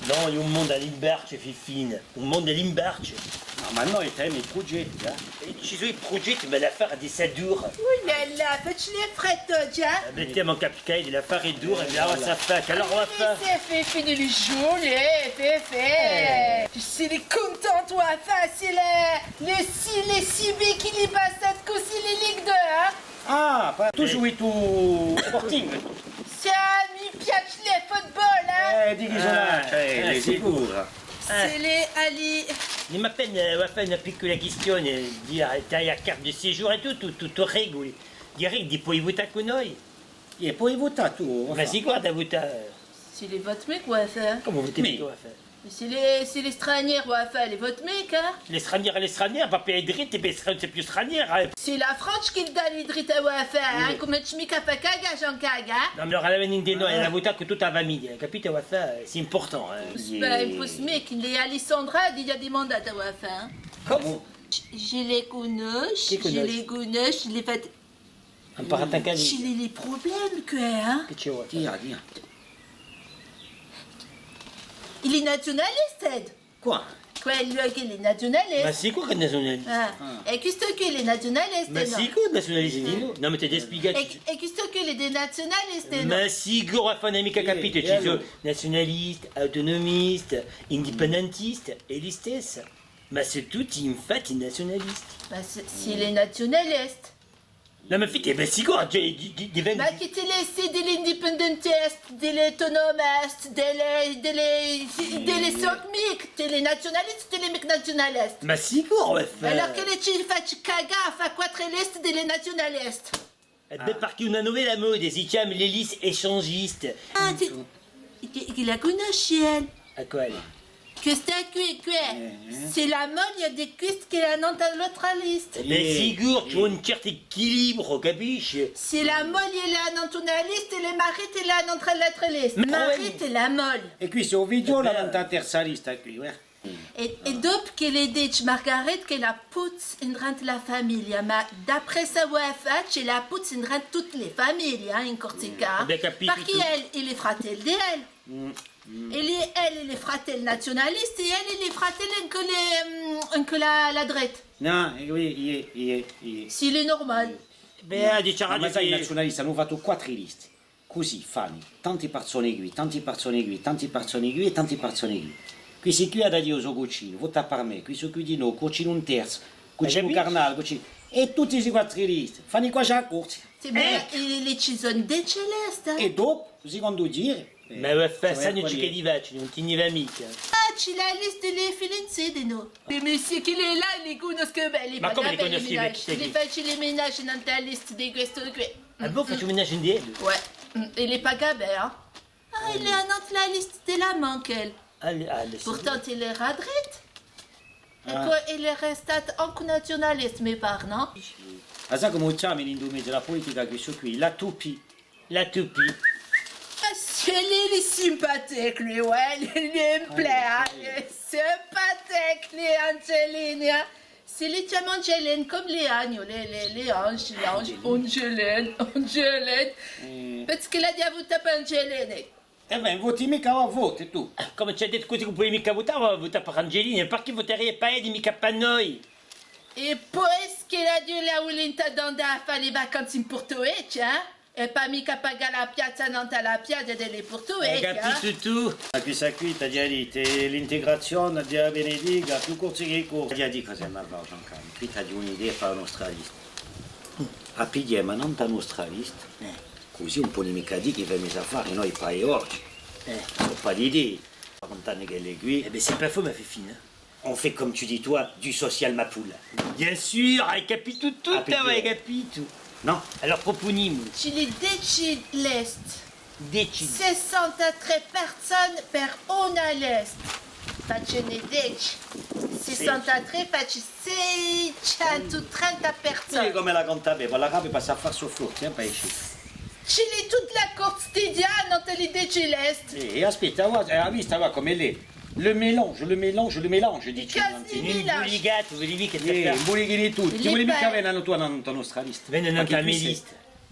No, io un mondo all'imbarce, Fifine. Un mondo all'imbarce. No, ma noi temi i progetti, Ci sono i progetti, ma l'affare di sa dura. Ouh là là, fais-tu les frettes, tiens? Mettiamo capicai, l'affare è dura, e allora ça fait. Alors on va faire. C'est fait de journée, fait. C'est les contents, toi, enfin, c'est les CB qui les passent à aussi les Ligue 2, hein? Ah, tu joues tout sporting. C'est à mi piace les football, hein? Di chi sono? Le sicuro. C'est les Ali. Il m'appelle, on va faire une piccola questione. Dire, t'hai la carte de séjour et tutto regoli. Direi di puoi votare con noi. E poi vota tu. Ma si guarda a votare. C'est les votes mecs, ouais, faire. Come votare Mais- tu a faire? C'est les stranières, ouais, faire les votes mecs, hein? Le straniere, va per dritte, c'est più straniera. C'est la France qui le donne les drittes à ouais, faire, hein? Come tu mica fa caga, j'en caga, hein? No, ma allora la vendendo è la votare con tutta la famiglia, capite? Va fare, c'est important. Ben, il pousse mec, les Alessandra, il y a des mandats à ouais, faire, hein? Come? Je les connais, Qui connais? je les fais. Imparato anche a J'ai dire. les problèmes, quoi, hein? Che ci vuole? Dia. Il est nationaliste, Ed. Qua. Quello che è Ma nazionaliste. sicuro che è nazionalista? Ah. E questo che è nazionaliste, Ma no? sicuro nazionalista di no? No, ma ti devi spiegare. E questo che è nazionaliste, no? Ma sicuro a fare mica capito, ci sono nazionaliste, autonomiste, indipendentiste e gli stessi. Ma sono tutti infatti nazionalisti. Ma s'il est nationaliste. No, ma fite, ma sicuro, diventa... Ma che te laisser delle indipendentiste, delle autonomiste, delle socmic, delle nationalistes, delle mic nationalistes. Ma sicuro va fare. Alors che le ci faccio cagare a fa quattro liste delle nationalistes. Beh, perché una nuova mode si chiama le liste échangistes. Ah, tu la conosci, elle? A quale? Questa qui, c'est la mode, il y a des cuisses qui la non l'autre liste. Beh, sicuro, c'è un certo equilibrio, capisci? C'est la molle, il est la non la liste, et les marites, il est la l'autre liste. Ma Marite, è la molle. E qui c'è un video la nanta terza lista qui, Et dopo che le dice Margaret che la putz in rente la famiglia, ma d'après sa UEFA, c'è la putz in rente tutte le famiglie, hein, in Corsica. Abbiamo capito Perché tutto. elle, il est fratelli di elle. Elle, il est fratelli nazionalisti, e elle, il est fratelli anche la dritte. No, oui. S'il est normal. Beh, diciamo Ma sai, i che... nazionalisti hanno fatto 4 liste. Così fanno tanti persone qui, tanti persone qui, tanti persone qui e tanti persone qui. Questi qui ha da dire cucino, vota per me, questo qui di no, cucino un terzo, cucino un capito? carnale, cucino... E tutti questi 4 liste, fanno qua già corsi. C'est bien, il ci sono dei celesti. E dopo, secondo dire... Ma va fare, cioè, sanno quelli- che di vacci, non ti ne va mica. Ah, c'è la liste delle fidanzate, no? Les messieurs qui est là, les conoscono bene. Ma come li conosci, ménages? vecchi? Les faccio les ménages dans ta liste di questo qui. Ah bon, faccio ménage in di Ouais. Et les pagabè, hein? Ah, il est dans la liste de la manque, elle. Pourtant, il est radrite. E poi il est resté anche nazionaliste, mi pare, no? Ma sai come chiamano in Indonesia la politica questo qui? La tupi. La toupie. Ah, il est sympathique, lui, ouais. Il me plaît, hein? Il est sympathique, lui, Angelina. C'est les chiamano Angeline comme les agneaux, les anges, Angeline. Perché la dia avuta per Angeline? E beh, voti mica a voto tu. Come ci ha detto così che puoi mica votare, vota per Angelina, perché voterei per Edi, mica per noi? E poi che la Dio la volenta d'andare a fare le vacanze in Portoece, hein? E pas mica pagare la piazza non la piazza delle Hai Portoece, capito tu? Ma questa qui ti ha già detto, l'integrazione di Benedica, più corsi che corsi. Ti ha detto cosa mi va, Giancarlo. Qui ti ha un'idea per un nostra lista. A pigliare, ma non per la nostra lista. Così un po' di mica di che vengono a fare noi per oggi. Sono pas d'idée. 40 anni che è qui. Eh ben c'est pas faux, ma Fifine. On fait comme tu dis toi, du social mapoule. Bien sûr, hai capito tutto, Ah, perché? hai capito. Non? Alors proponimo, ci li decid l'est. decidi. 63 persone per una list. Faccione 10. 63 faccio 630 Sì, persone. come la contabile, poi la capi passa a far soffrire, per esci. Ci li tutta la quotidiana non te li decid l'est. E aspetta, guarda, hai visto va come lei. Le mélange, dici. Casi In Milan. buligato, vedi che ti fa. Bulighini tutti. Li Ti volevi fai. mica avere la tua nostra lista. Venne non Perché la tu mia sei- lista.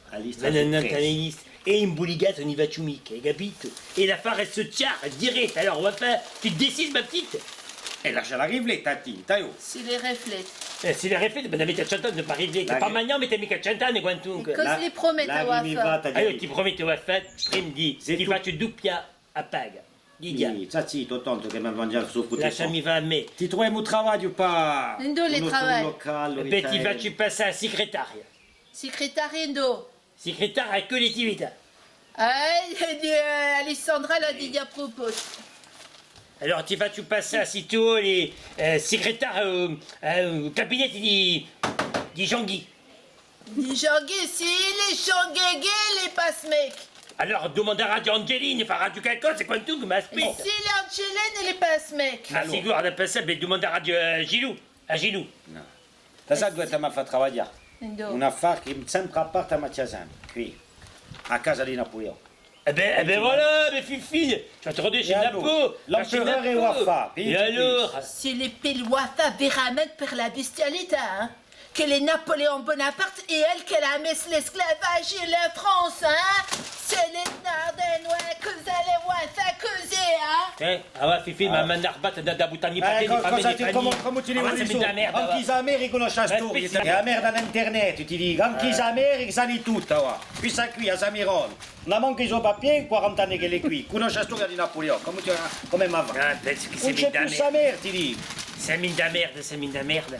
La lista Venne su non tre. la mia lista. e in Bouligas on y va mica, hai capito? E l'affare elle se tient direct, alors on va faire, tu te décides ma petite? E lascia la rifletta, tinta, io. Si les reflètes. Se la riflette, ma avete 100 anni, non pa riflette, La- pa magnan, ma mica 100 anni quantunque. Cosa li promette a Wafa? Allora ti prometto, Wafa, prendi, Se ti tu- faccio doppia a paga. Dica, Sta zitto, tonto, che mi mangiare su frutti. lasciami va a me. Ti troviamo un travaglio pa... Dove uno travail? locale, E beh, ti faccio passare a segretaria. Secretariendo. Segretaria a collettività. Alessandra l'a dit à propos. Allora ti faccio passare sito le segretario au cabinet di Jean-Guy. Di Jean-Guy, si les Jean-Guy, les passe-mec. Alors domande a Radio Angeline, fa Radio qualcosa, c'est quantunque, ma Si aspetta. les Angelines et les passe-mec. Ma si guarda passare, beh, domande a Radio Gilou. A Gilou. No. Da sai dove ti mi fa lavorare? Endo. Un affare che sempre a parte a Mattiasani, qui, a casa di Napoleone. Eh ben voilà, mes filles, tu vas te rendre chez Et alors, Napo. l'empereur et Wafa, pays Et du alors? C'est les Wafa veramente per la bestialité, hein. Que les Napoléon Bonaparte et elle qu'elle a mis l'esclavage et la France, hein. C'est les Nardenois que vous allez voir ça causer, hein. Ah Fifi, ma manarbata da buttami patini, Come ti devo dire? dire? Anche i Americi conoscono la storia. Aspetta. E la merda all'internet, ti dico. Anche i Americi sanno tutto, va. Questa qui, a Samiron. Non manca i suoi papier, 40 anni che è qui. Conosce la storia di Napoleone. Come mi va? Ah, penso che Non c'est c'è mine più da sa merde. mer, ti dico. C'est mine da merde, c'est mine da merde.